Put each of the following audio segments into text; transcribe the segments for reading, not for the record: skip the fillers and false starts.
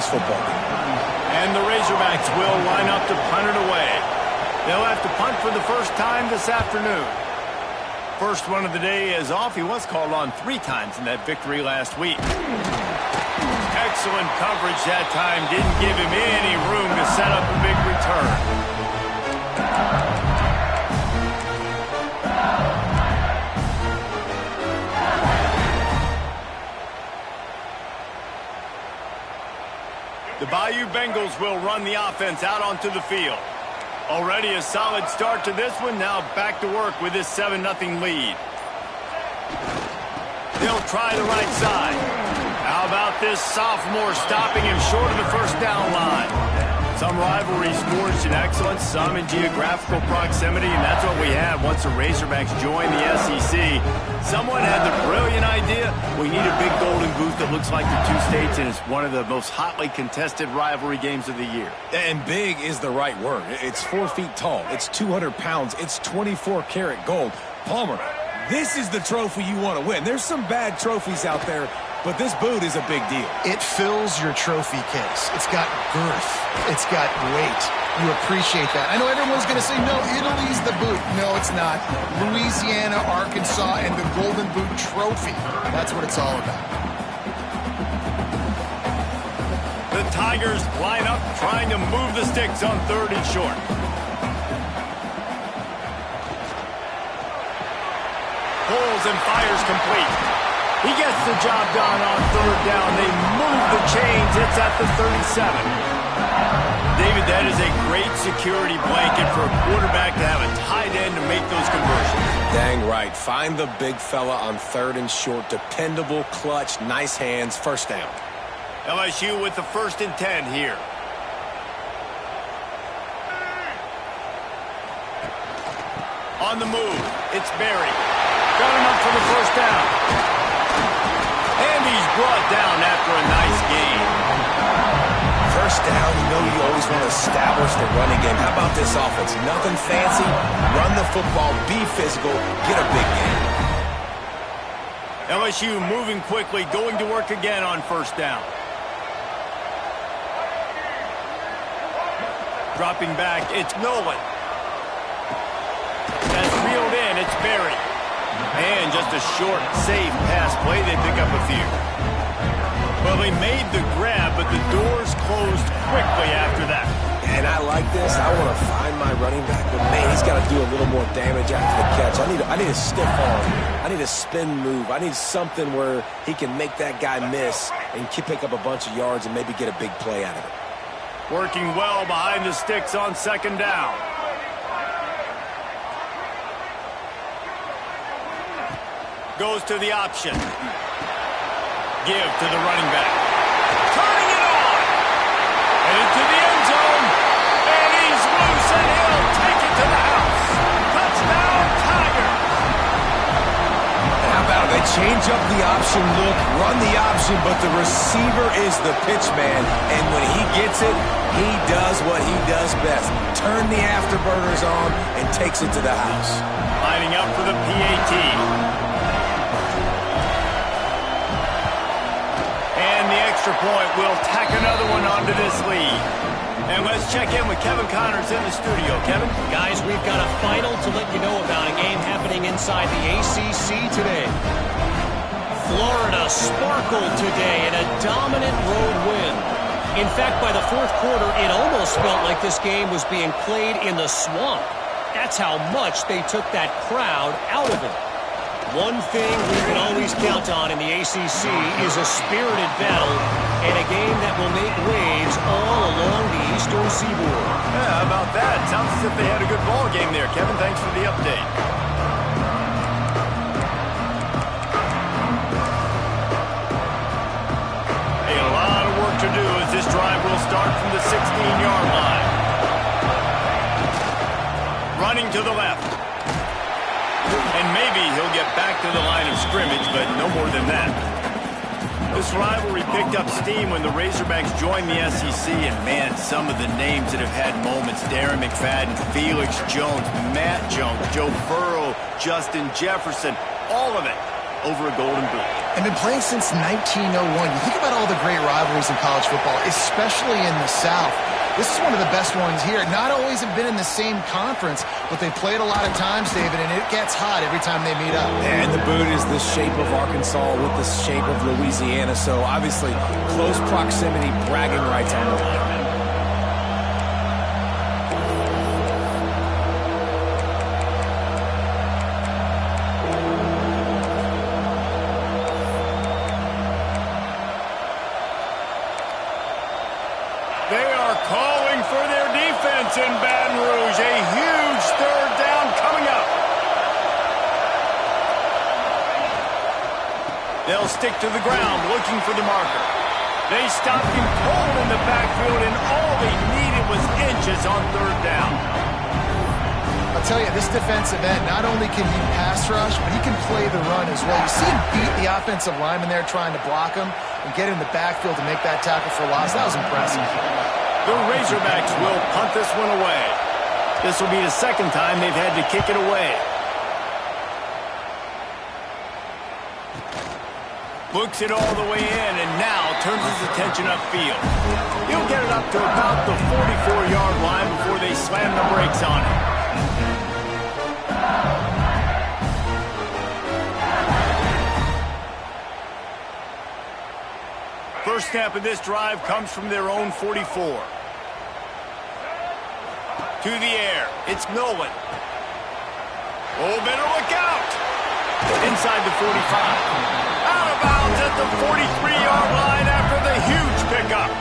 this football game. And the Razorbacks will line up to punt it away. They'll have to punt for the first time this afternoon. First one of the day is off. He was called on 3 times in that victory last week. Excellent coverage that time. Didn't give him any room to set up a big return. The Bayou Bengals will run the offense out onto the field. Already a solid start to this one. Now back to work with this 7-0 lead. They'll try the right side. How about this sophomore stopping him short of the first down line? Some rivalries forged in excellence, some in geographical proximity, and that's what we have once the Razorbacks join the SEC. Someone had the brilliant idea, we need a big golden boot that looks like the two states, and it's one of the most hotly contested rivalry games of the year. And big is the right word. It's 4 feet tall. It's 200 pounds. It's 24-karat gold. Palmer, this is the trophy you want to win. There's some bad trophies out there, but this boot is a big deal. It fills your trophy case. It's got girth. It's got weight. You appreciate that. I know everyone's going to say, no, Italy's the boot. No, it's not. Louisiana, Arkansas, and the Golden Boot Trophy. That's what it's all about. The Tigers line up, trying to move the sticks on 3rd and short. Pulls and fires complete. He gets the job done on 3rd down. They move the chains. It's at the 37. David, that is a great security blanket for a quarterback to have a tight end to make those conversions. Dang right. Find the big fella on 3rd and short. Dependable, clutch, nice hands, first down. LSU with the 1st and 10 here. On the move, it's Berry. Got enough for the first down. And he's brought down after a nice gain. First down, you know you always want to establish the running game. How about this offense? Nothing fancy. Run the football, be physical, get a big gain. LSU moving quickly, going to work again on 1st down. Dropping back, it's Nolan. That's reeled in, it's Berry. And just a short, safe pass play, they pick up a few. Well, they made the grab, but the doors closed quickly after that. And I like this. I want to find my running back, but man, he's got to do a little more damage after the catch. I need a stiff arm. I need a spin move. I need something where he can make that guy miss and pick up a bunch of yards and maybe get a big play out of it. Working well behind the sticks on 2nd down. Goes to the option. Give to the running back. Turning it on. And into the end zone. And he's loose and he'll take it to the house. Touchdown, Tigers. How about they change up the option look, run the option, but the receiver is the pitch man. And when he gets it, he does what he does best. Turn the afterburners on and takes it to the house. Lining up for the PAT. Extra point will tack another one onto this lead. And let's check in with Kevin Connors in the studio. Kevin? Guys, we've got a final to let you know about, a game happening inside the ACC today. Florida sparkled today in a dominant road win. In fact, by the 4th quarter, it almost felt like this game was being played in the swamp. That's how much they took that crowd out of it. One thing we can always count on in the ACC is a spirited battle and a game that will make waves all along the Eastern Seaboard. Yeah, how about that? Sounds as if they had a good ball game there. Kevin, thanks for the update. Hey, a lot of work to do as this drive will start from the 16-yard line. Running to the left. And maybe he'll get back to the line of scrimmage, but no more than that. This rivalry picked up steam when the Razorbacks joined the SEC, and man, some of the names that have had moments: Darren McFadden, Felix Jones, Matt Jones, Joe Burrow, Justin Jefferson, all of it over a golden boot. And been playing since 1901. You think about all the great rivalries in college football, especially in the South. This is one of the best ones here. Not always have been in the same conference, but they've played a lot of times, David, and it gets hot every time they meet up. And the boot is the shape of Arkansas with the shape of Louisiana, so obviously close proximity, bragging rights on the line. Calling for their defense in Baton Rouge. A huge third down coming up. They'll stick to the ground looking for the marker. They stopped him cold in the backfield, and all they needed was inches on third down. I'll tell you, this defensive end, not only can he pass rush, but he can play the run as well. You see him beat the offensive lineman there trying to block him and get in the backfield to make that tackle for loss. That was impressive. The Razorbacks will punt this one away. This will be the second time they've had to kick it away. Looks it all the way in and now turns his attention upfield. He'll get it up to about the 44-yard line before they slam the brakes on it. First snap of this drive comes from their own 44. To the air, it's Nolan. Oh, better look out! Inside the 45. Out of bounds at the 43-yard line after the huge pickup.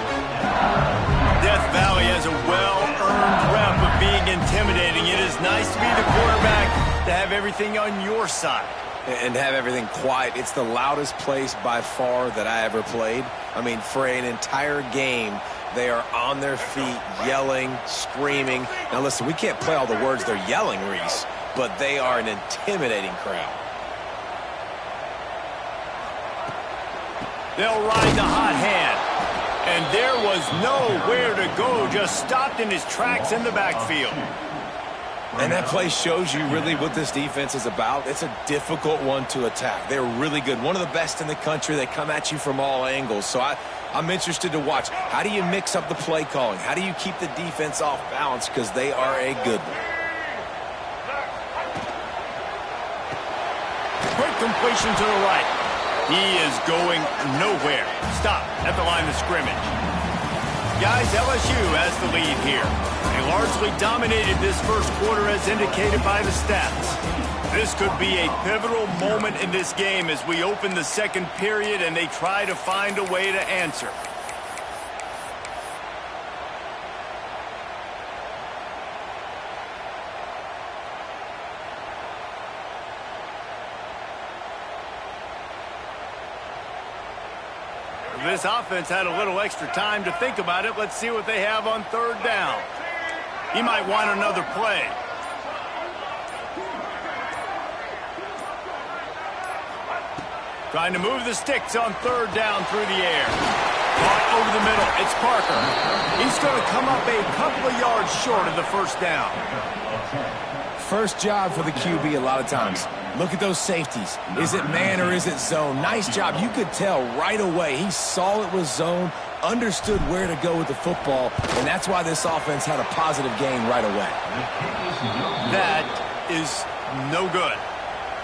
Death Valley has a well-earned rep of being intimidating. It is nice to be the quarterback, to have everything on your side. And have everything quiet. It's the loudest place by far that I ever played. I mean, for an entire game, they are on their feet, yelling, screaming. Now, listen, we can't play all the words they're yelling, Reese, but they are an intimidating crowd. They'll ride the hot hand. And there was nowhere to go, just stopped in his tracks in the backfield. And that play shows you really what this defense is about. It's a difficult one to attack. They're really good. One of the best in the country. They come at you from all angles. So I'm interested to watch. How do you mix up the play calling? How do you keep the defense off balance? Because they are a good one. Quick completion to the right. He is going nowhere. Stop at the line of scrimmage. Guys, LSU has the lead here. They largely dominated this first quarter as indicated by the stats. This could be a pivotal moment in this game as we open the second period and they try to find a way to answer. This offense had a little extra time to think about it. Let's see what they have on third down. He might want another play. Trying to move the sticks on third down through the air. Caught over the middle. It's Parker. He's going to come up a couple of yards short of the first down. First job for the QB a lot of times. Look at those safeties. Is it man or is it zone? Nice job. You could tell right away. He saw it was zone, understood where to go with the football, and that's why this offense had a positive gain right away. That is no good.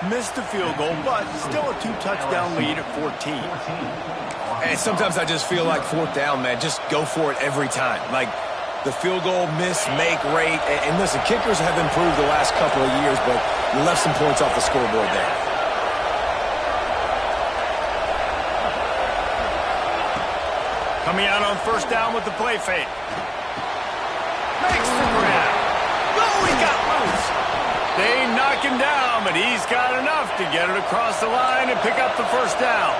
Missed the field goal, but still a two-touchdown lead at 14. And sometimes I just feel like fourth down, man. Just go for it every time. Like, the field goal miss, make rate. And listen, kickers have improved the last couple of years, but you left some points off the scoreboard there. Coming out on first down with the play fake. Makes the grab. Oh, he got loose. They knock him down, but he's got enough to get it across the line and pick up the first down.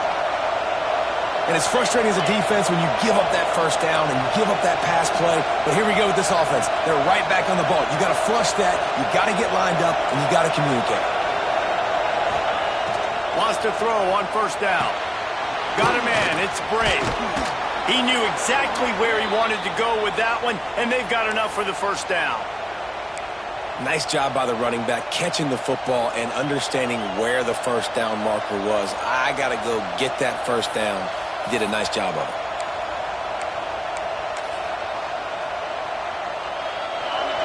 And it's frustrating as a defense when you give up that first down and you give up that pass play. But here we go with this offense. They're right back on the ball. You got to flush that. You got to get lined up, and you got to communicate. Lost a throw on first down. Got a man. It's Bray. He knew exactly where he wanted to go with that one, and they've got enough for the first down. Nice job by the running back, catching the football and understanding where the first down marker was. I got to go get that first down. He did a nice job of it.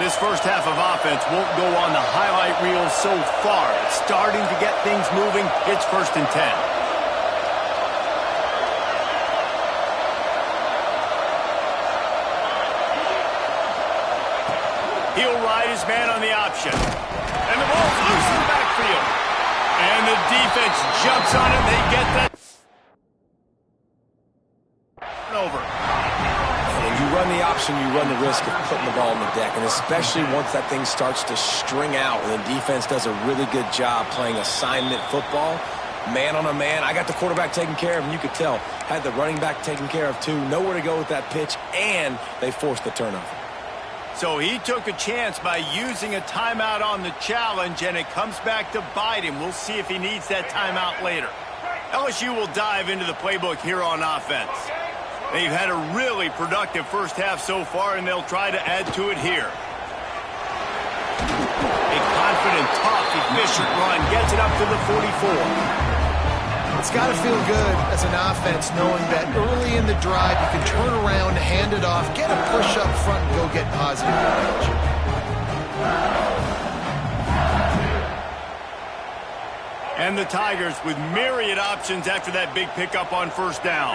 This first half of offense won't go on the highlight reel so far. It's starting to get things moving. It's 1st and 10. He'll ride his man on the option. And the ball's loose in the backfield. And the defense jumps on it. They get that over. When you run the option, you run the risk of putting the ball on the deck, and especially once that thing starts to string out and the defense does a really good job playing assignment football, man on a man. I got the quarterback taken care of, and you could tell, had the running back taken care of too. Nowhere to go with that pitch, and they forced the turnover. So he took a chance by using a timeout on the challenge, and it comes back to bite him. We'll see if he needs that timeout later. LSU will dive into the playbook here on offense. They've had a really productive first half so far, and they'll try to add to it here. A confident, tough, efficient run gets it up to the 44. It's got to feel good as an offense knowing that early in the drive you can turn around, hand it off, get a push up front, and go get positive yardage. And the Tigers with myriad options after that big pickup on first down.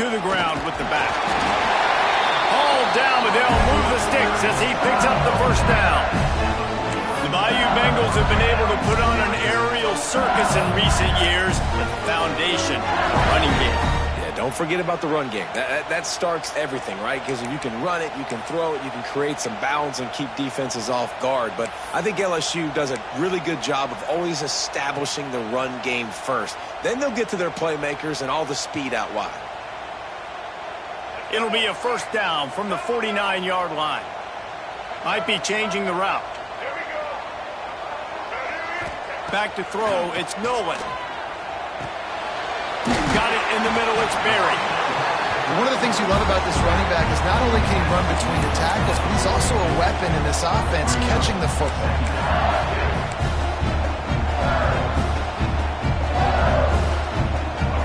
To the ground with the back. Hauled down, but they'll move the sticks as he picks up the first down. The Bayou Bengals have been able to put on an aerial circus in recent years. The foundation, running game. Yeah, don't forget about the run game. That starts everything, right? Because if you can run it, you can throw it, you can create some balance and keep defenses off guard. But I think LSU does a really good job of always establishing the run game first. Then they'll get to their playmakers and all the speed out wide. It'll be a first down from the 49-yard line. Might be changing the route. Back to throw, it's Nolan. Got it in the middle, it's Berry. One of the things you love about this running back is not only can he run between the tackles, but he's also a weapon in this offense catching the football.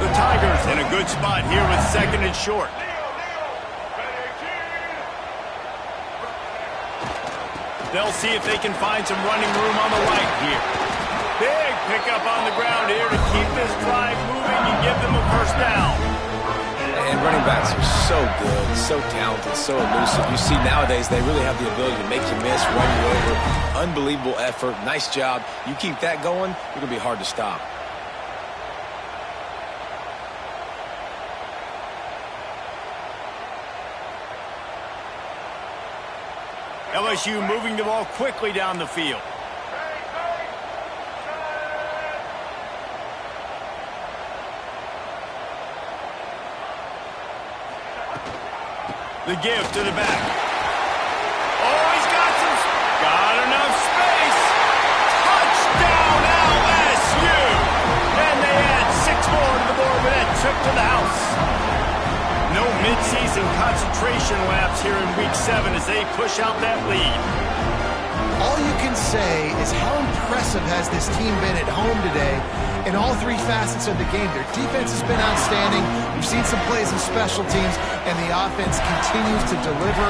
The Tigers in a good spot here with 2nd and short. They'll see if they can find some running room on the right here. Big pickup on the ground here to keep this drive moving and give them a first down. And running backs are so good, so talented, so elusive. You see nowadays they really have the ability to make you miss, run you over. Unbelievable effort. Nice job. You keep that going, it'll be hard to stop. LSU moving the ball quickly down the field. The give to the back. Oh, he's got enough space. Touchdown LSU. And they add 6 more to the board with that trip to the house. No midseason concentration laps here in Week 7 as they push out that lead. All you can say is how impressive has this team been at home today in all 3 facets of the game. Their defense has been outstanding. We've seen some plays in special teams, and the offense continues to deliver,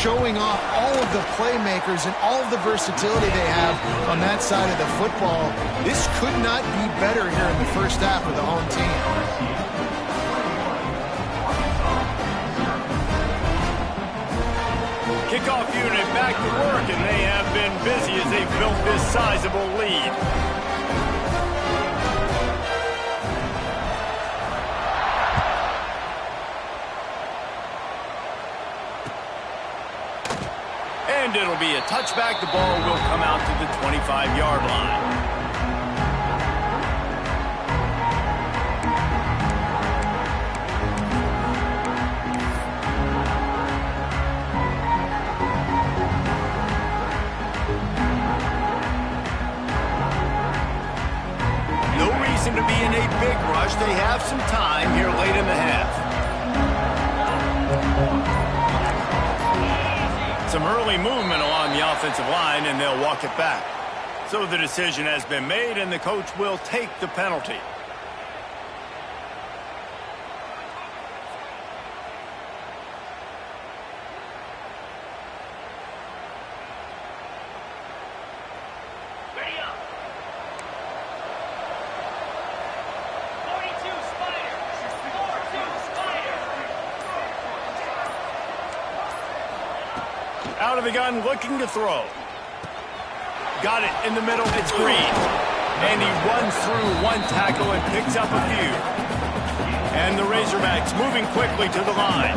showing off all of the playmakers and all of the versatility they have on that side of the football. This could not be better here in the first half of the home team. Kickoff unit back to work, and they have been busy as they've built this sizable lead. And it'll be a touchback. The ball will come out to the 25-yard line. To be in a big rush. They have some time here late in the half. Some early movement along the offensive line, and they'll walk it back. So the decision has been made, and the coach will take the penalty. Out of the gun, looking to throw. Got it in the middle. It's Green. And he runs through one tackle and picks up a few. And the Razorbacks moving quickly to the line.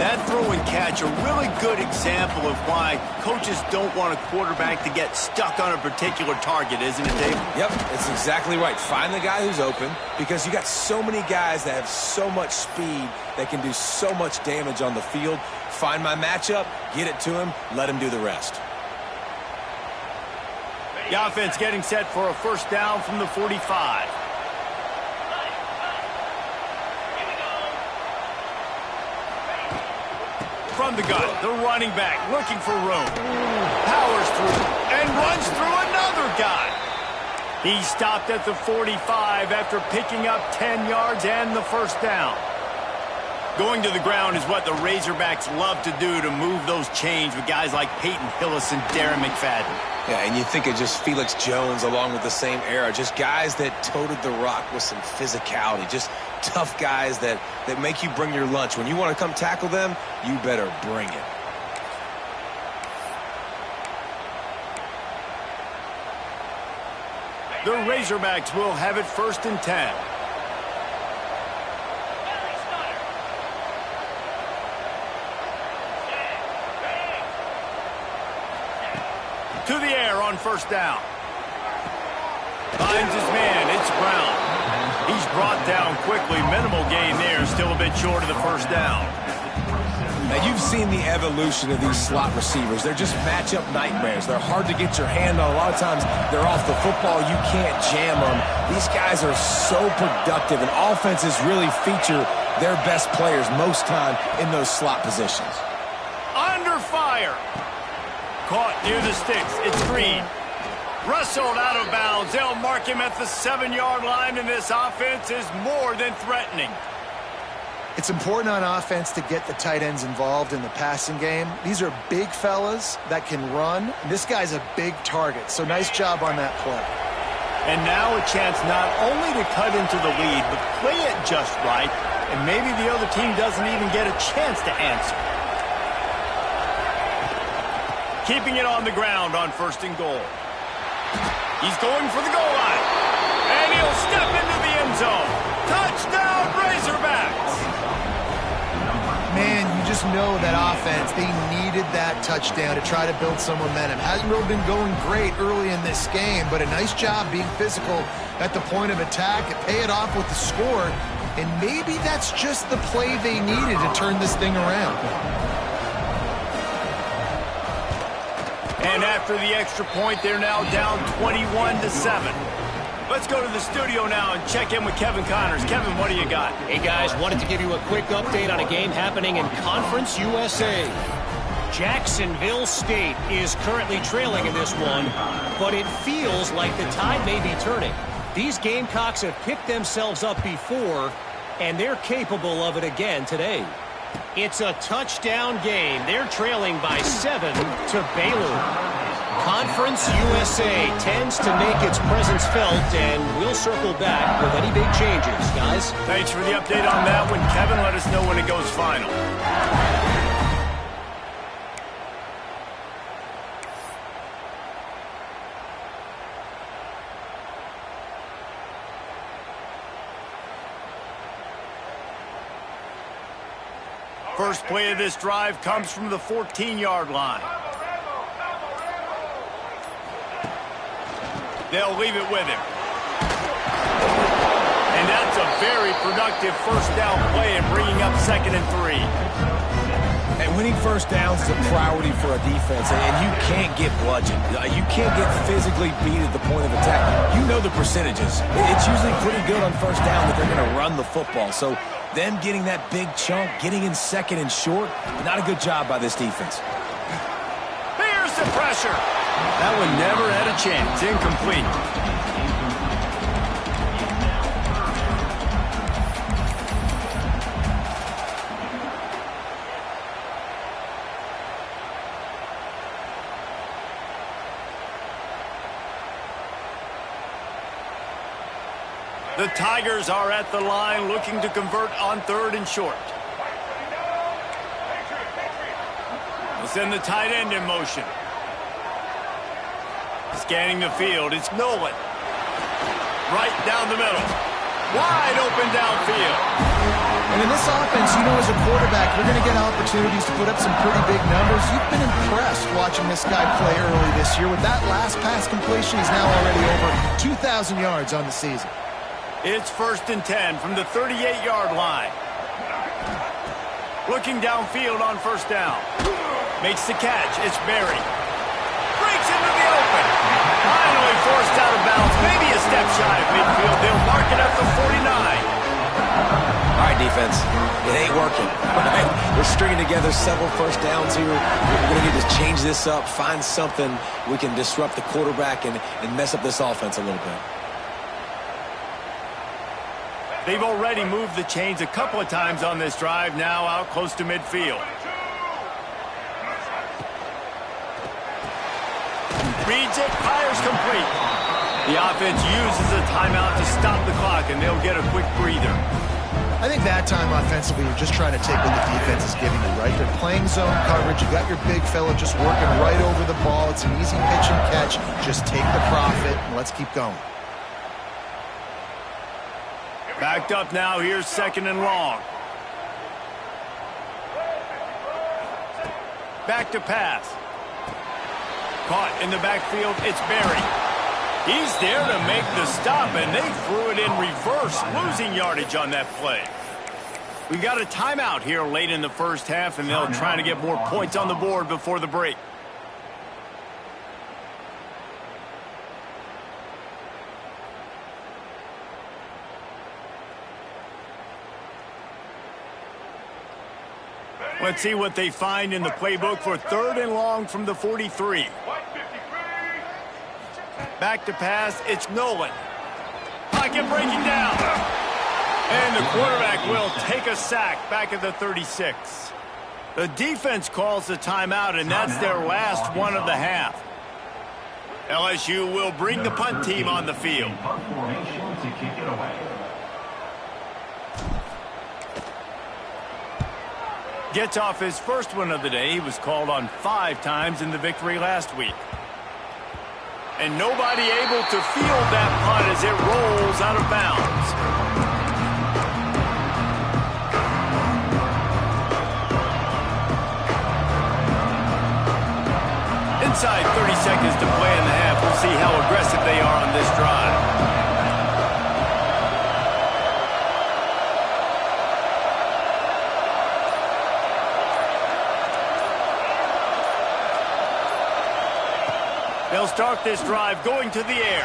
That throw and catch, a really good example of why coaches don't want a quarterback to get stuck on a particular target, isn't it, Dave? Yep, it's exactly right. Find the guy who's open, because you got so many guys that have so much speed that can do so much damage on the field. Find my matchup, get it to him, let him do the rest. The offense getting set for a first down from the 45. From the gun, the running back looking for room. Powers through and runs through another guy. He stopped at the 45 after picking up 10 yards and the first down. Going to the ground is what the Razorbacks love to do, to move those chains with guys like Peyton Hillis and Darren McFadden. Yeah, and you think of just Felix Jones along with the same era, just guys that toted the rock with some physicality, just tough guys that make you bring your lunch. When you want to come tackle them, you better bring it. The Razorbacks will have it 1st and 10. To the air on first down. Finds his man. It's Brown. He's brought down quickly. Minimal gain there. Still a bit short of the first down. Now, you've seen the evolution of these slot receivers. They're just matchup nightmares. They're hard to get your hand on. A lot of times, they're off the football. You can't jam them. These guys are so productive, and offenses really feature their best players most time in those slot positions. Under fire. Caught near the sticks. It's Green. Wrestled out of bounds. They'll mark him at the 7-yard line, and this offense is more than threatening. It's important on offense to get the tight ends involved in the passing game. These are big fellas that can run. This guy's a big target, so nice job on that play. And now a chance not only to cut into the lead, but play it just right, and maybe the other team doesn't even get a chance to answer. Keeping it on the ground on 1st and goal. He's going for the goal line. And he'll step into the end zone. Touchdown, Razorbacks! Man, you just know that offense, they needed that touchdown to try to build some momentum. Hasn't really been going great early in this game, but a nice job being physical at the point of attack and pay it off with the score. And maybe that's just the play they needed to turn this thing around. And after the extra point, they're now down 21-7. Let's go to the studio now and check in with Kevin Connors. Kevin, what do you got? Hey, guys, wanted to give you a quick update on a game happening in Conference USA. Jacksonville State is currently trailing in this one, but it feels like the tide may be turning. These Gamecocks have picked themselves up before, and they're capable of it again today. It's a touchdown game. They're trailing by 7 to Baylor. Conference USA tends to make its presence felt, and we'll circle back with any big changes, guys. Thanks for the update on that one, Kevin. Let us know when it goes final. First play of this drive comes from the 14-yard line. They'll leave it with him. And that's a very productive first down play and bringing up 2nd and 3. And winning first downs is a priority for a defense, and you can't get bludgeoned. You can't get physically beat at the point of attack. You know the percentages. It's usually pretty good on first down that they're going to run the football. So Them getting that big chunk, getting in second and short, not a good job by this defense. Here's the pressure. That one never had a chance. Incomplete. The Tigers are at the line looking to convert on third and short. They'll send the tight end in motion. Scanning the field, it's Nolan. Right down the middle. Wide open downfield. And in this offense, you know, as a quarterback, you're going to get opportunities to put up some pretty big numbers. You've been impressed watching this guy play early this year. With that last pass completion, he's now already over 2,000 yards on the season. It's 1st and 10 from the 38-yard line. Looking downfield on first down. Makes the catch. It's Berry. Breaks into the open. Finally forced out of bounds. Maybe a step shy of midfield. They'll mark it up to 49. All right, defense. It ain't working. Right? We're stringing together several first downs here. We're going to need to change this up, find something we can disrupt the quarterback and mess up this offense a little bit. They've already moved the chains a couple of times on this drive, now out close to midfield. Reads it, fires complete. The offense uses a timeout to stop the clock, and they'll get a quick breather. I think that time offensively, you're just trying to take what the defense is giving you, right? They're playing zone coverage. You got your big fella just working right over the ball. It's an easy pitch and catch. Just take the profit, and let's keep going. Backed up now, here's 2nd and long. Back to pass. Caught in the backfield, it's Berry. He's there to make the stop, and they threw it in reverse, losing yardage on that play. We've got a timeout here late in the first half, and they'll try to get more points on the board before the break. Let's see what they find in the playbook for 3rd and long from the 43. Back to pass, it's Nolan. Pocket breaking down. And the quarterback will take a sack back at the 36. The defense calls the timeout, and that's their last one of the half. LSU will bring the punt team on the field. Gets off his first one of the day. He was called on 5 times in the victory last week. And nobody able to field that punt as it rolls out of bounds. Inside 30 seconds to play in the half. We'll see how aggressive they are on this drive. They'll start this drive going to the air.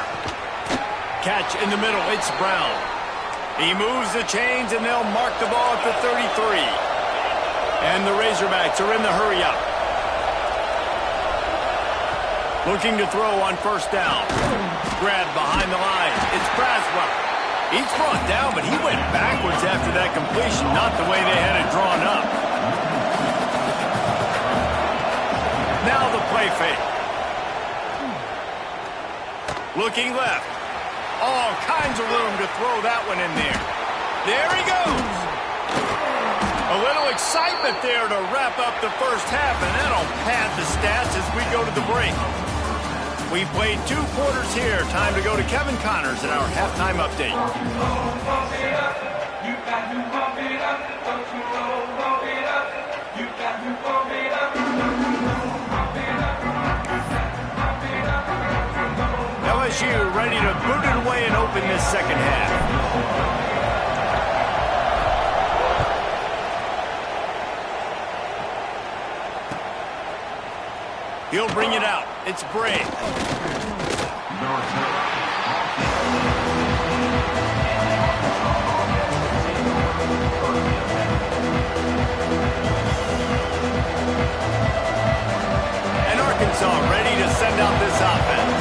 Catch in the middle, it's Brown. He moves the chains, and they'll mark the ball at the 33. And the Razorbacks are in the hurry-up. Looking to throw on first down. Grab behind the line. It's Braswell. He's brought down, but he went backwards after that completion, not the way they had it drawn up. Now the play fake. Looking left. All kinds of room to throw that one in there. There he goes. A little excitement there to wrap up the first half, and that'll pad the stats as we go to the break. We played 2 quarters here. Time to go to Kevin Connors in our halftime update. LSU ready to boot it away and open this second half. He'll bring it out. It's Bray. round out this offense?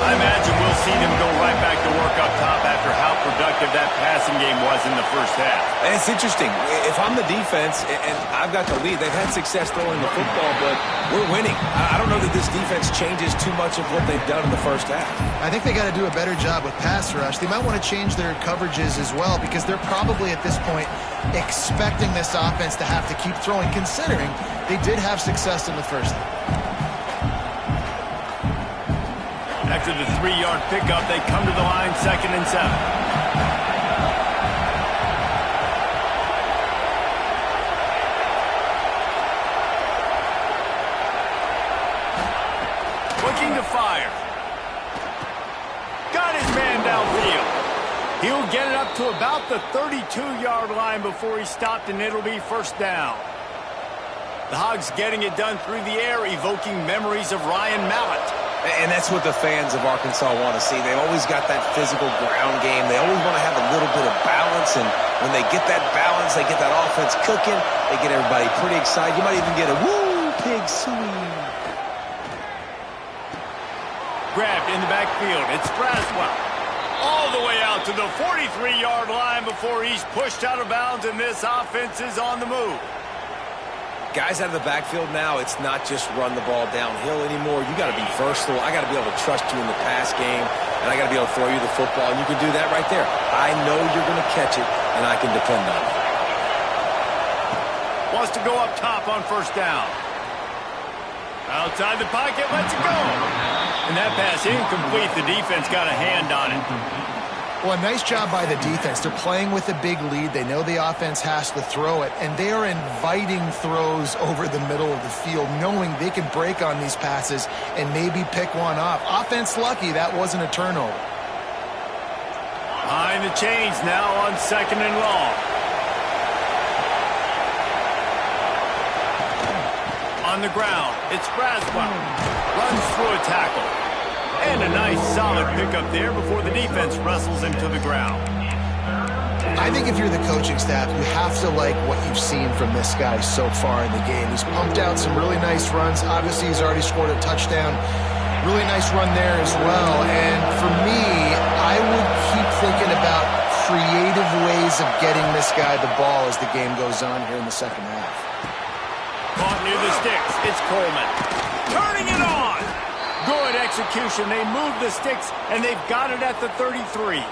I imagine we'll see them go right back to work up top after how productive that passing game was in the first half. And it's interesting. If I'm the defense and I've got the lead, they've had success throwing the football, but we're winning. I don't know that this defense changes too much of what they've done in the first half. I think they got to do a better job with pass rush. They might want to change their coverages as well because they're probably at this point expecting this offense to have to keep throwing, considering they did have success in the first half. After the 3-yard pickup, they come to the line 2nd and 7. Looking to fire. Got his man downfield. He'll get it up to about the 32-yard line before he stopped, and it'll be first down. The Hogs getting it done through the air, evoking memories of Ryan Mallett. And that's what the fans of Arkansas want to see. They've always got that physical ground game. They always want to have a little bit of balance, and when they get that balance, they get that offense cooking, they get everybody pretty excited. You might even get a woo, pig sweep. Grabbed in the backfield. It's Braswell. All the way out to the 43-yard line before he's pushed out of bounds, and this offense is on the move. Guys out of the backfield now, it's not just run the ball downhill anymore. You got to be versatile. I got to be able to trust you in the pass game, and I got to be able to throw you the football, and you can do that right there. I know you're going to catch it, and I can depend on it. Wants to go up top on first down. Outside the pocket, lets it go. And that pass incomplete. The defense got a hand on it. Well, a nice job by the defense. They're playing with a big lead. They know the offense has to throw it, and they are inviting throws over the middle of the field, knowing they can break on these passes and maybe pick one off. Offense lucky that wasn't a turnover. Behind the chains now on 2nd and long. On the ground, it's Braswell. Runs through a tackle. And a nice solid pickup there before the defense wrestles him to the ground. I think if you're the coaching staff, you have to like what you've seen from this guy so far in the game. He's pumped out some really nice runs. Obviously, he's already scored a touchdown. Really nice run there as well. And for me, I would keep thinking about creative ways of getting this guy the ball as the game goes on here in the second half. Caught near the sticks. It's Coleman. Turning it on. Good execution. They move the sticks, and they've got it at the 33.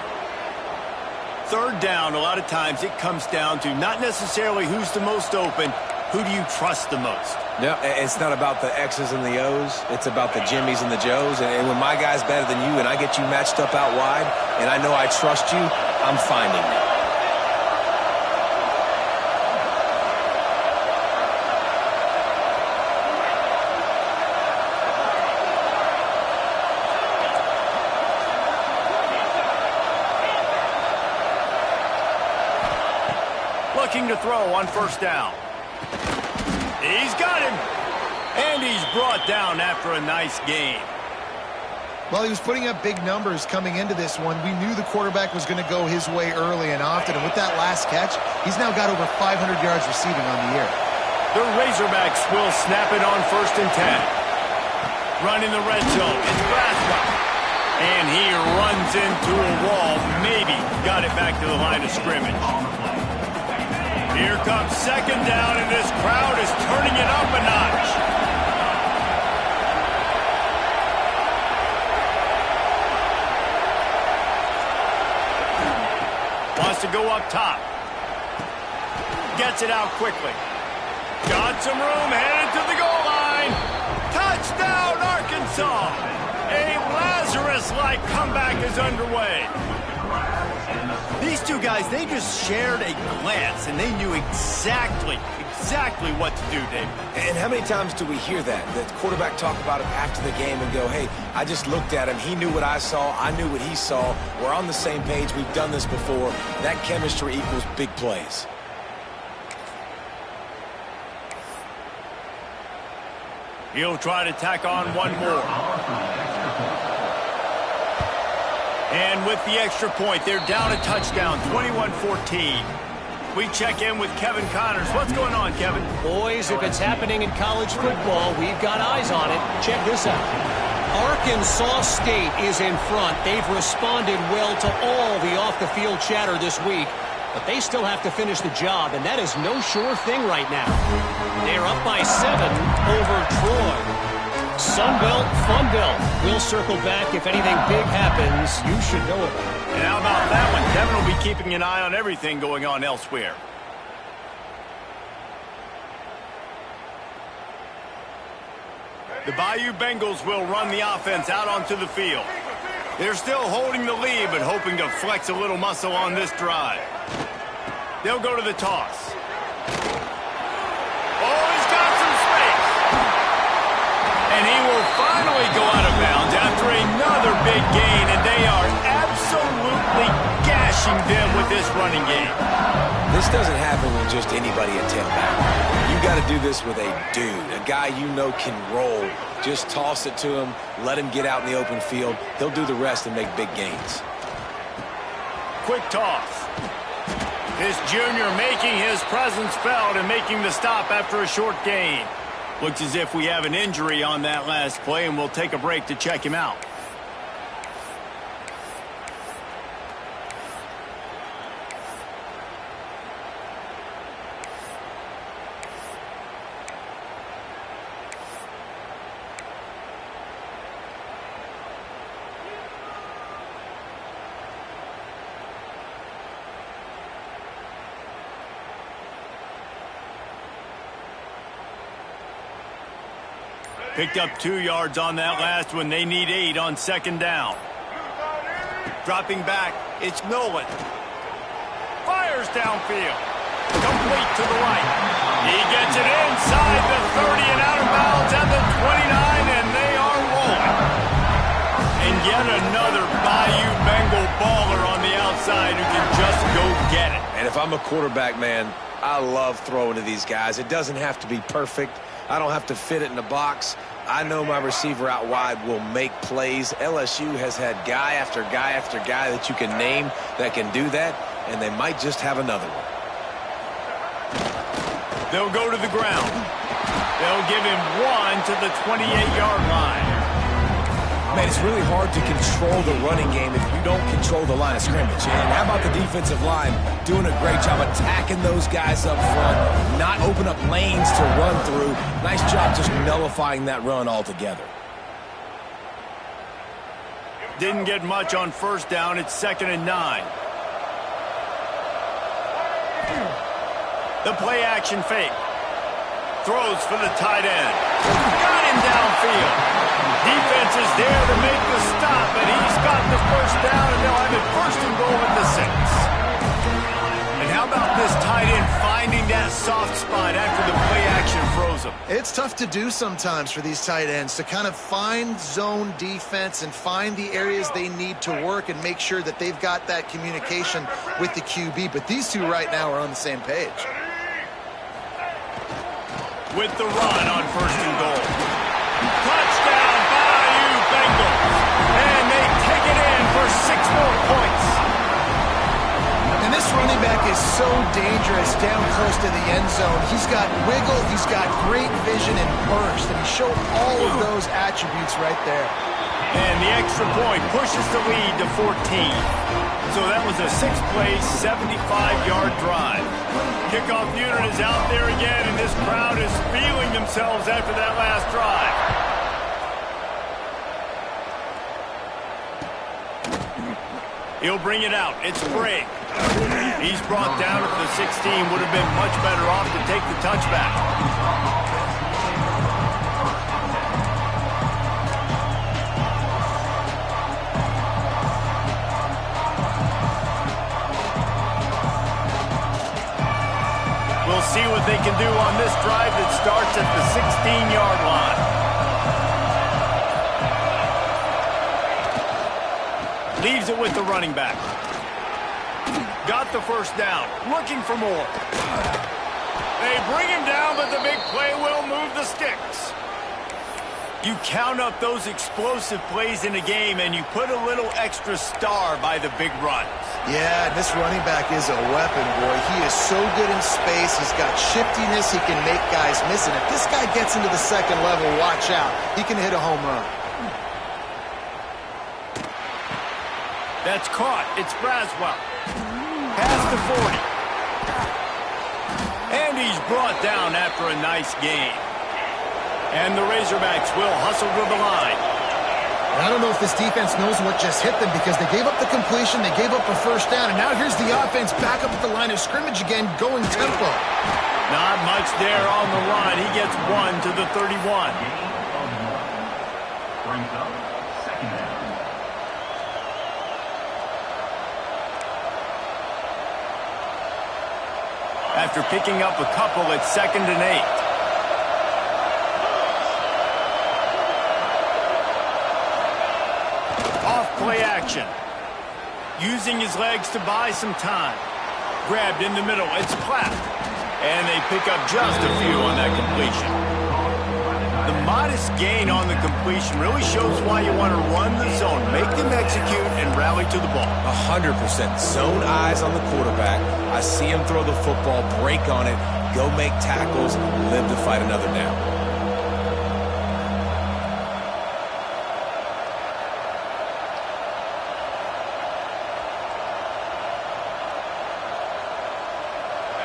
Third down, a lot of times it comes down to not necessarily who's the most open, who do you trust the most? Yeah, it's not about the X's and the O's. It's about the Jimmys and the Joes. And when my guy's better than you and I get you matched up out wide, and I know I trust you, I'm finding you. Looking to throw on first down. He's got him. And he's brought down after a nice game. Well, he was putting up big numbers coming into this one. We knew the quarterback was going to go his way early and often. And with that last catch, he's now got over 500 yards receiving on the year. The Razorbacks will snap it on 1st and 10. Running the red zone. It's Braswell. And he runs into a wall. Maybe got it back to the line of scrimmage. Here comes 2nd down, and this crowd is turning it up a notch. Wants to go up top. Gets it out quickly. Got some room, headed to the goal line. Touchdown, Arkansas! A Lazarus-like comeback is underway. These two guys, they just shared a glance, and they knew exactly what to do, Dave. And how many times do we hear that? The quarterback talk about it after the game and go, hey, I just looked at him. He knew what I saw. I knew what he saw. We're on the same page. We've done this before. That chemistry equals big plays. He'll try to tack on one more. And with the extra point, they're down a touchdown, 21-14. We check in with Kevin Connors. What's going on, Kevin? Boys, if it's happening in college football, we've got eyes on it. Check this out. Arkansas State is in front. They've responded well to all the off-the-field chatter this week, but they still have to finish the job, and that is no sure thing right now. They're up by 7 over Troy. Sunbelt, Funbelt. We'll circle back if anything big happens. You should know about it. And how about that one? Kevin will be keeping an eye on everything going on elsewhere. The Bayou Bengals will run the offense out onto the field. They're still holding the lead, but hoping to flex a little muscle on this drive. They'll go to the toss. Oh, he's got some space. And he will finally go out of bounds after another big gain, and they are absolutely gashing them with this running game. This doesn't happen with just anybody at tailback. You got to do this with a dude, a guy you know can roll. Just toss it to him, let him get out in the open field. He'll do the rest and make big gains. Quick toss. This junior making his presence felt and making the stop after a short gain. Looks as if we have an injury on that last play, and we'll take a break to check him out. Picked up 2 yards on that last one. They need 8 on second down. Dropping back, it's Nolan. Fires downfield. Complete to the right. He gets it inside the 30 and out of bounds at the 29, and they are rolling. And yet another Bayou Bengal baller on the outside who can just go get it. And if I'm a quarterback, man, I love throwing to these guys. It doesn't have to be perfect. I don't have to fit it in the box. I know my receiver out wide will make plays. LSU has had guy after guy after guy that you can name that can do that, and they might just have another one. They'll go to the ground. They'll give him 1 to the 28-yard line. Man, it's really hard to control the running game if you don't control the line of scrimmage. And how about the defensive line doing a great job attacking those guys up front, not open up lanes to run through. Nice job just nullifying that run altogether. Didn't get much on first down. It's 2nd and 9. The play action fake. Throws for the tight end. Got him downfield. Defense is there to make the stop, and he's got the first down, and they'll have it 1st and goal at the 6. And how about this tight end finding that soft spot after the play action froze him? It's tough to do sometimes for these tight ends to kind of find zone defense and find the areas they need to work and make sure that they've got that communication with the QB. But these two right now are on the same page. With the run on 1st and goal. Touchdown, Bayou Bengals. And they take it in for 6 more points. And this running back is so dangerous down close to the end zone. He's got wiggle, he's got great vision and burst, and he showed all of those attributes right there. And the extra point pushes the lead to 14. So that was a 6-play, 75-yard drive. Kickoff unit is out there again, and this crowd is feeling themselves after that last drive. He'll bring it out. It's Brake. He's brought down at the 16. Would have been much better off to take the touchback. We'll see what they can do on this drive that starts at the 16-yard line. Leaves it with the running back. Got the first down. Looking for more. They bring him down, but the big play will move the sticks. You count up those explosive plays in a game, and you put a little extra star by the big runs. Yeah, this running back is a weapon, boy. He is so good in space. He's got shiftiness. He can make guys miss it. If this guy gets into the second level, watch out. He can hit a home run. That's caught. It's Braswell. Pass to 40. And he's brought down after a nice gain. And the Razorbacks will hustle to the line. I don't know if this defense knows what just hit them because they gave up the completion, they gave up a first down, and now here's the offense back up at the line of scrimmage again, going tempo. Not much there on the line. He gets 1 to the 31. Brings up second down. After picking up a couple, it's 2nd and 8. Off-play action. Using his legs to buy some time. Grabbed in the middle. It's Platt. And they pick up just a few on that completion. The modest gain on the completion really shows why you want to run the zone, make them execute, and rally to the ball. 100%. Zone eyes on the quarterback. I see him throw the football, break on it, go make tackles, live to fight another down.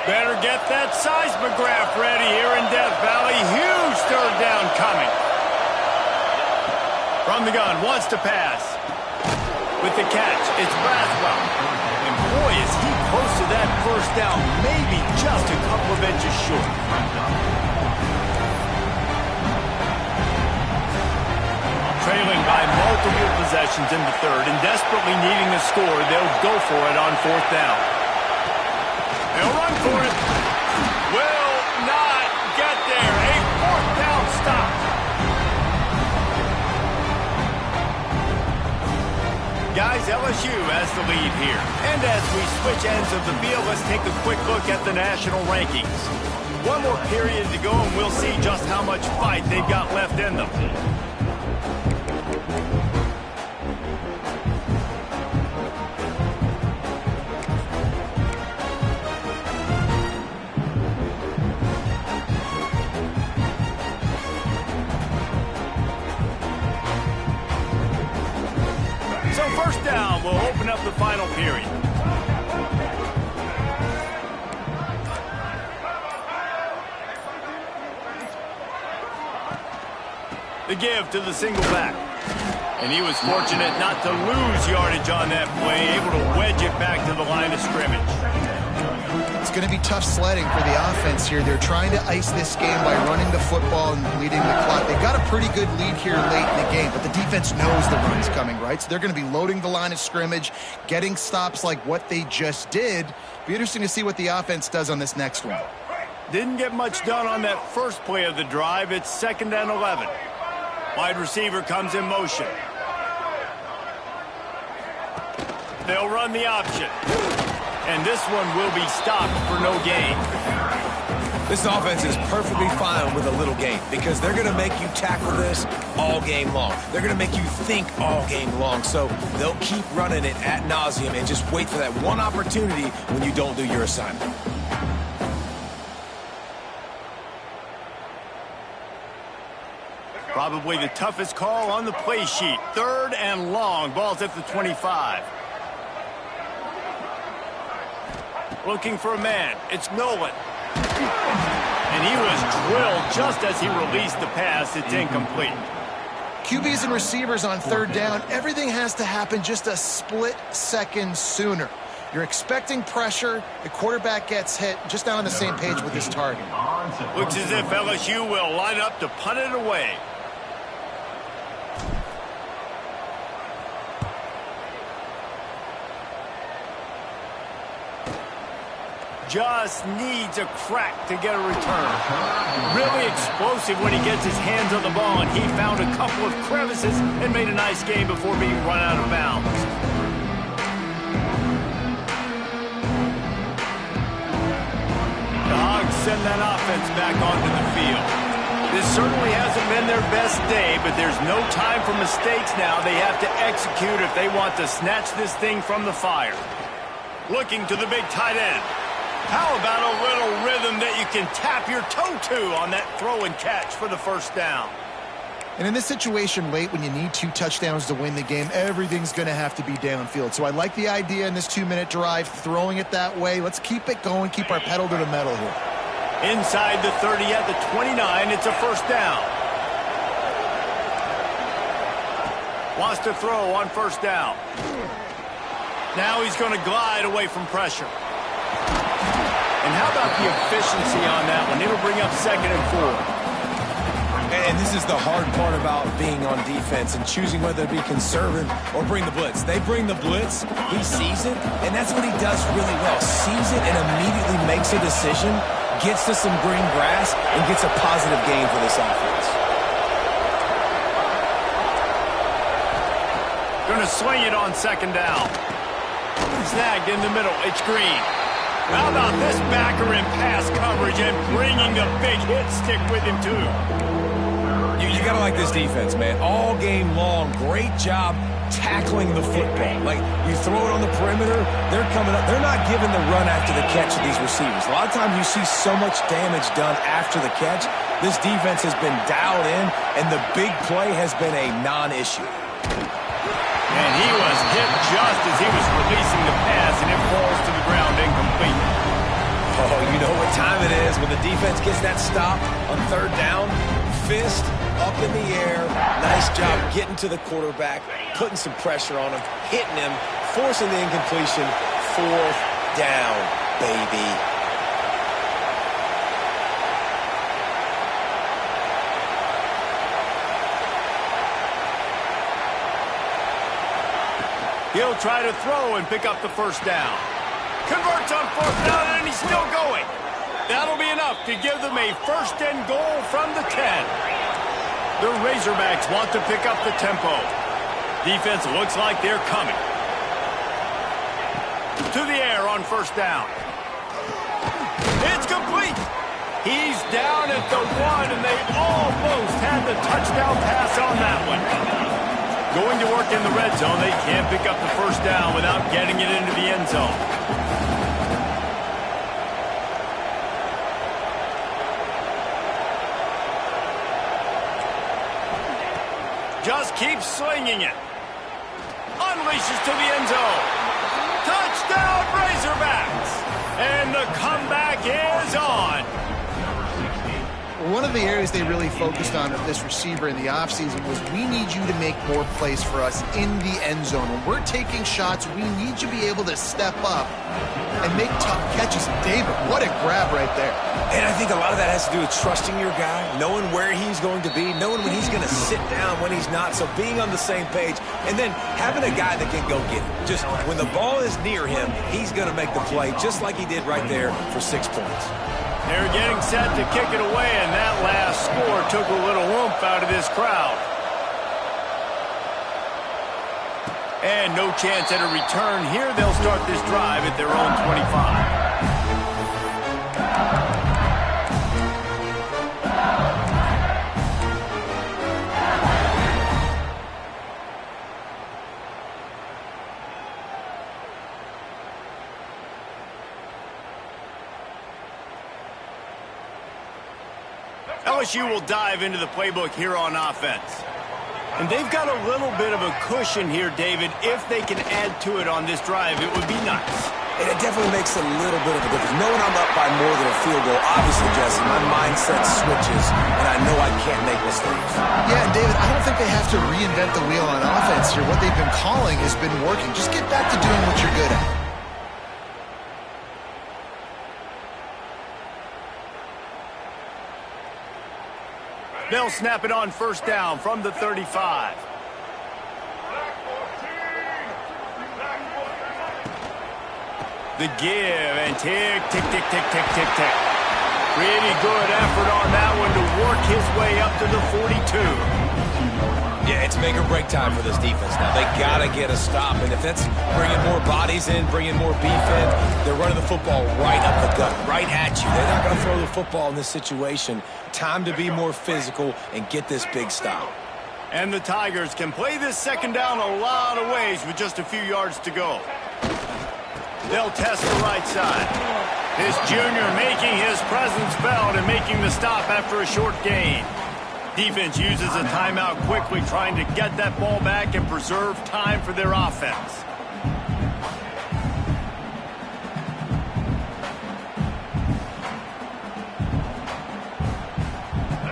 Better get that seismograph ready here in Death Valley. Huge 3rd down coming. From the gun, wants to pass. With the catch, it's Braswell. And boy, is he close to that first down, maybe just a couple of inches short. Trailing by multiple possessions in the 3rd and desperately needing a score, they'll go for it on 4th down. They'll run for it. Will not get there. A 4th down stop. Guys, LSU has the lead here. And as we switch ends of the field, let's take a quick look at the national rankings. One more period to go, and we'll see just how much fight they've got left in them. So 1st down will open up the final period. The give to the single back. And he was fortunate not to lose yardage on that play, able to wedge it back to the line of scrimmage. It's going to be tough sledding for the offense here. They're trying to ice this game by running the football and leading the clock. They've got a pretty good lead here late in the game, but the defense knows the run's coming, right? So they're going to be loading the line of scrimmage, getting stops like what they just did. Be interesting to see what the offense does on this next one. Didn't get much done on that first play of the drive. It's 2nd and 11. Wide receiver comes in motion. They'll run the option. And this one will be stopped for no gain. This offense is perfectly fine with a little gain because they're going to make you tackle this all game long. They're going to make you think all game long. So they'll keep running it ad nauseum and just wait for that one opportunity when you don't do your assignment. Probably the toughest call on the play sheet. 3rd and long. Ball's at the 25. Looking for a man. It's Nolan. And he was drilled just as he released the pass. It's incomplete. QBs and receivers on 3rd down, everything has to happen just a split second sooner. You're expecting pressure. The quarterback gets hit. Just not on the same page with his target. Looks as if LSU will line up to punt it away. Just needs a crack to get a return. Really explosive when he gets his hands on the ball, and he found a couple of crevices and made a nice game before being run out of bounds. The Hogs send that offense back onto the field. This certainly hasn't been their best day, but there's no time for mistakes now. They have to execute if they want to snatch this thing from the fire. Looking to the big tight end. How about a little rhythm that you can tap your toe to on that throw and catch for the 1st down? And in this situation late when you need 2 touchdowns to win the game, everything's going to have to be downfield. So I like the idea in this 2-minute drive, throwing it that way. Let's keep it going, keep our pedal to the metal here. Inside the 30 at the 29, it's a first down. Wants to throw on first down. Now he's going to glide away from pressure. And how about the efficiency on that one? It'll bring up 2nd and 4. And this is the hard part about being on defense and choosing whether to be conservative or bring the blitz. They bring the blitz, he sees it, and that's what he does really well. Sees it and immediately makes a decision, gets to some green grass, and gets a positive gain for this offense. Going to swing it on 2nd down. Snagged in the middle. It's Green. How about this backer in pass coverage and bringing the big hit stick with him, too? You got to like this defense, man. All game long, great job tackling the football. Like, you throw it on the perimeter, they're coming up. They're not giving the run after the catch to these receivers. A lot of times you see so much damage done after the catch. This defense has been dialed in, and the big play has been a non-issue. And he was hit just as he was releasing the pass, and it falls to the ground incomplete. Oh, you know what time it is when the defense gets that stop on 3rd down. Fist up in the air. Nice job getting to the quarterback, putting some pressure on him, hitting him, forcing the incompletion. 4th down, baby. He'll try to throw and pick up the first down. Converts on 4th down, and he's still going. That'll be enough to give them a 1st and goal from the 10. The Razorbacks want to pick up the tempo. Defense looks like they're coming. To the air on 1st down. It's complete. He's down at the 1, and they almost had the touchdown pass on that one. Going to work in the red zone, they can't pick up the 1st down without getting it into the end zone. Just keeps swinging it. Unleashes to the end zone. Touchdown, Razorbacks! And the comeback is on. One of the areas they really focused on with this receiver in the offseason was we need you to make more plays for us in the end zone. When we're taking shots, we need you to be able to step up and make tough catches. David, what a grab right there. And I think a lot of that has to do with trusting your guy, knowing where he's going to be, knowing when he's going to sit down, when he's not. So being on the same page, and then having a guy that can go get it. Just when the ball is near him, he's going to make the play, just like he did right there for 6 points. They're getting set to kick it away, and that last score took a little oomph out of this crowd. And no chance at a return here. They'll start this drive at their own 25. LSU will dive into the playbook here on offense. And they've got a little bit of a cushion here, David. If they can add to it on this drive, it would be nice. And it definitely makes a little bit of a difference. Knowing I'm up by more than a field goal, obviously, Jesse, my mindset switches, and I know I can't make mistakes. Yeah, and David, I don't think they have to reinvent the wheel on offense here. What they've been calling has been working. Just get back to doing what you're good at. They'll snap it on 1st down from the 35. The give and tick, tick, tick, tick, tick, tick, tick. Pretty good effort on that one to work his way up to the 42. Yeah, it's make or break time for this defense now. They got to get a stop, and if that's bringing more bodies in, bringing more beef in, they're running the football right up the gut, right at you. They're not going to throw the football in this situation. Time to be more physical and get this big stop. And the Tigers can play this 2nd down a lot of ways with just a few yards to go. They'll test the right side. This junior making his presence felt and making the stop after a short gain. Defense uses a timeout quickly, trying to get that ball back and preserve time for their offense.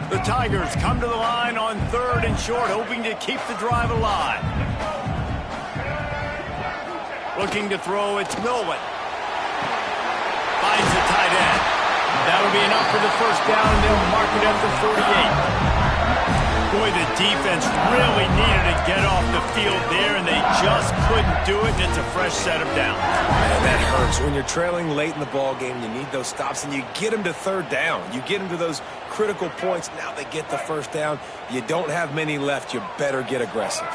The Tigers come to the line on 3rd and short, hoping to keep the drive alive. Looking to throw, it's Milwin. Finds the tight end. That'll be enough for the first down, and they'll mark it at the 48. Boy, the defense really needed to get off the field there, and they just couldn't do it, and it's a fresh set of downs. Man, that hurts. When you're trailing late in the ball game, you need those stops, and you get them to 3rd down. You get them to those critical points. Now they get the first down. You don't have many left. You better get aggressive.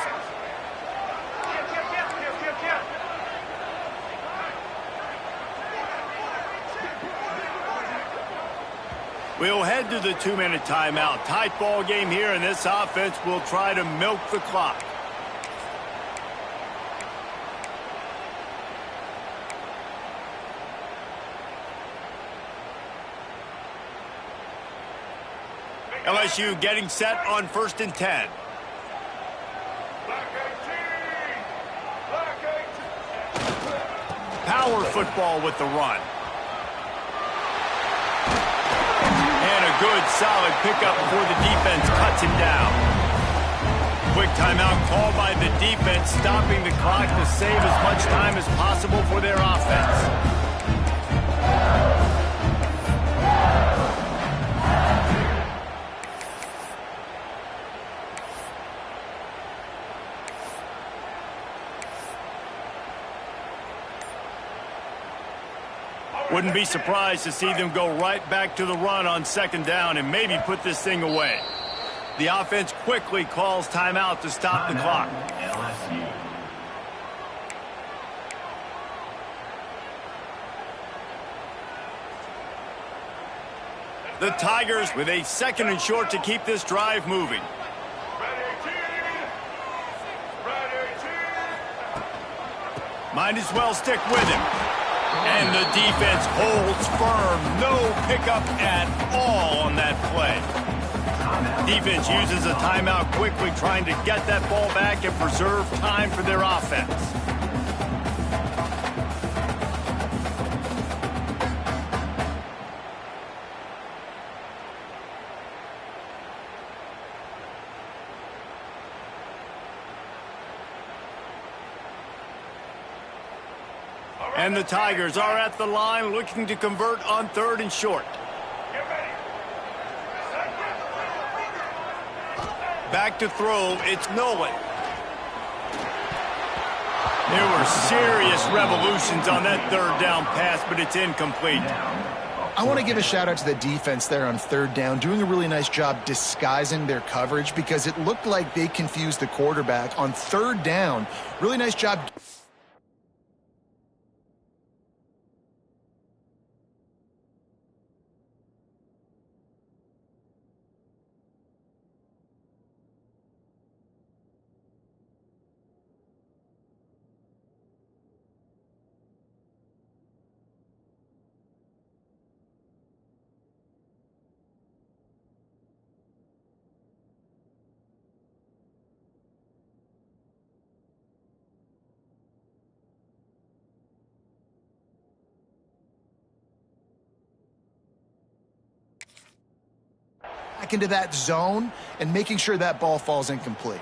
We'll head to the 2-minute timeout. Tight ball game here, and this offense will try to milk the clock. LSU getting set on 1st and 10. Power football with the run. Good, solid pickup before the defense cuts him down. Quick timeout called by the defense, stopping the clock to save as much time as possible for their offense. Wouldn't be surprised to see them go right back to the run on 2nd down and maybe put this thing away. The offense quickly calls timeout to stop the clock. LSU. The Tigers with a 2nd and short to keep this drive moving. Might as well stick with him. And the defense holds firm. No pickup at all on that play. Defense uses a timeout quickly, trying to get that ball back and preserve time for their offense. And the Tigers are at the line looking to convert on 3rd and short. Back to throw, it's Milwin. There were serious revolutions on that 3rd down pass, but it's incomplete. I want to give a shout out to the defense there on 3rd down, doing a really nice job disguising their coverage because it looked like they confused the quarterback on 3rd down. Really nice job. Back into that zone and making sure that ball falls incomplete.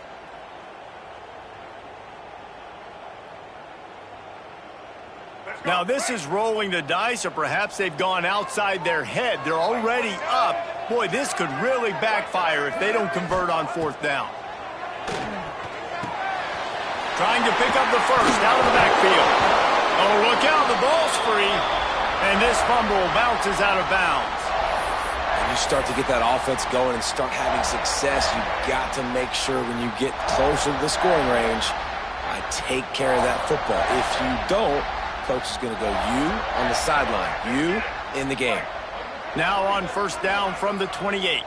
Now this is rolling the dice, or perhaps they've gone outside their head. They're already up. Boy, this could really backfire if they don't convert on 4th down. Trying to pick up the first out of the backfield. Oh, look out, the ball's free. And this fumble bounces out of bounds. When you start to get that offense going and start having success, you've got to make sure when you get closer to the scoring range, I take care of that football. If you don't, coach is going to go, you on the sideline, you in the game. Now on 1st down from the 28.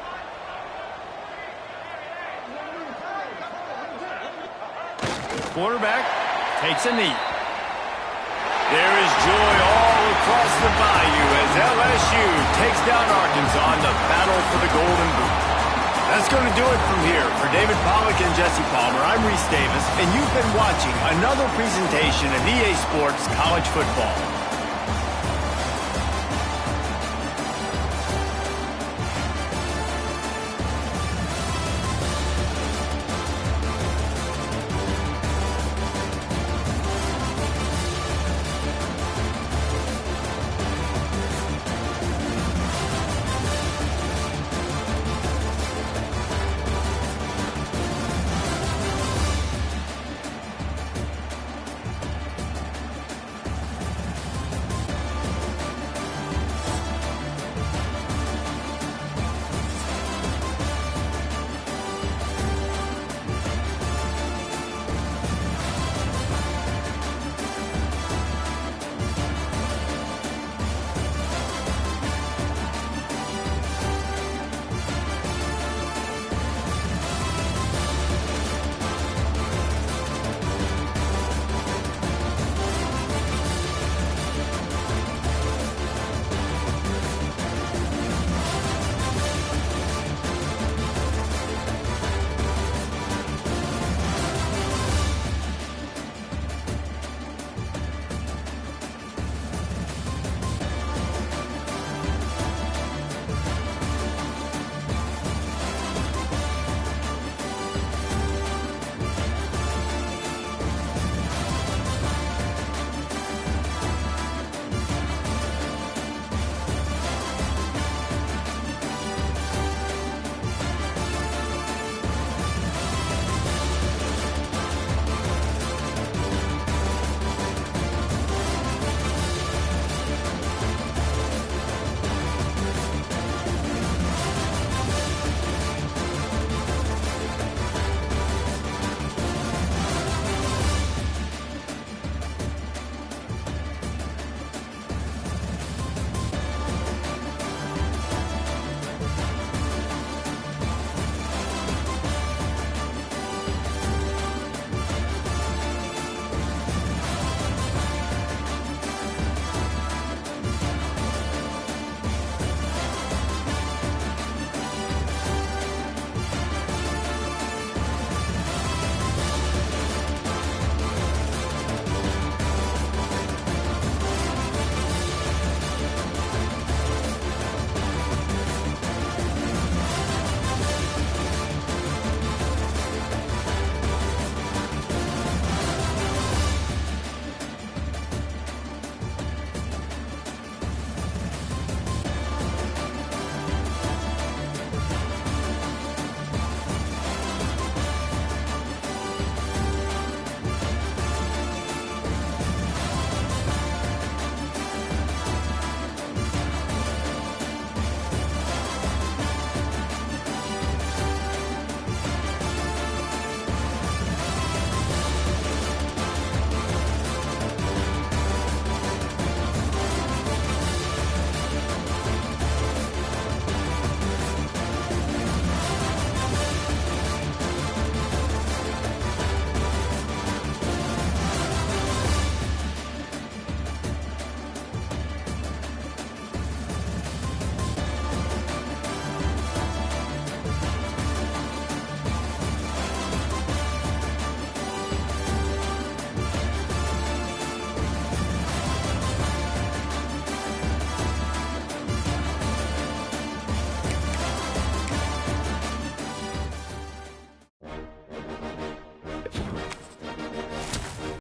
Quarterback takes a knee. There is joy all across the bayou as LSU takes down Arkansas in the battle for the Golden Boot. That's going to do it from here. For David Pollack and Jesse Palmer, I'm Reese Davis, and you've been watching another presentation of EA Sports College Football.